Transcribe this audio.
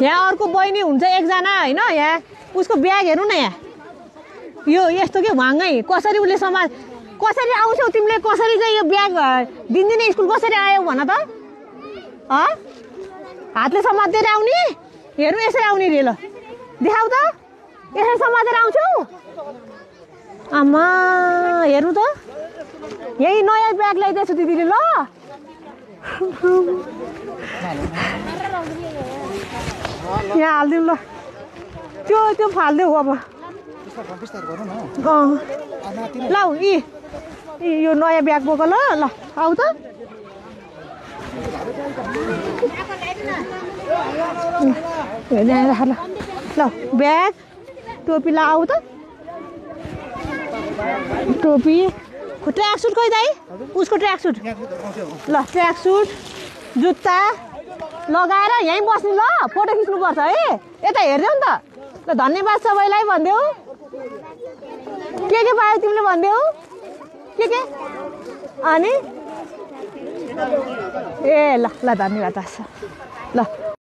यहाँ अर्को बहिनी हुन्छ एकजना होइन यहाँ उसको ब्याग हेर्नु न यहाँ यो यस्तो के भाङ्गै कसरी उसले समाज कसरी आउँछौ तिमीले कसरी चाहिँ यो ब्याग दिनदिनै स्कुल कसरी आयौ भन त हातले समातेर आउने हेर्नु यसरी आउने रे ल देखाऊ त यसरी समातेर आउँछौ आमा हेर्नु त यही नयाँ ब्याग ल्याइदिएछु दिदीले ल यहाँ हालिदिउँ ल त्यो फालिदेऊ अब ल यो नयाँ ब्याग बोक ल आऊ त ल ब्याग टोपी ल आऊ त टोपी ट्र्याक सुट खोइ दाइ उसको ट्र्याक सुट ल ट्र्याक सुट जुत्ता लगाएर यहीँ बस्नु ल फोटो खिच्नुपर्छ है यता हेर्देऊ नि त ल धन्यवाद सबैलाई भनिदेऊ के पायो तिमीले भनिदेऊ के अनि ए ल ल धन्यवाद ल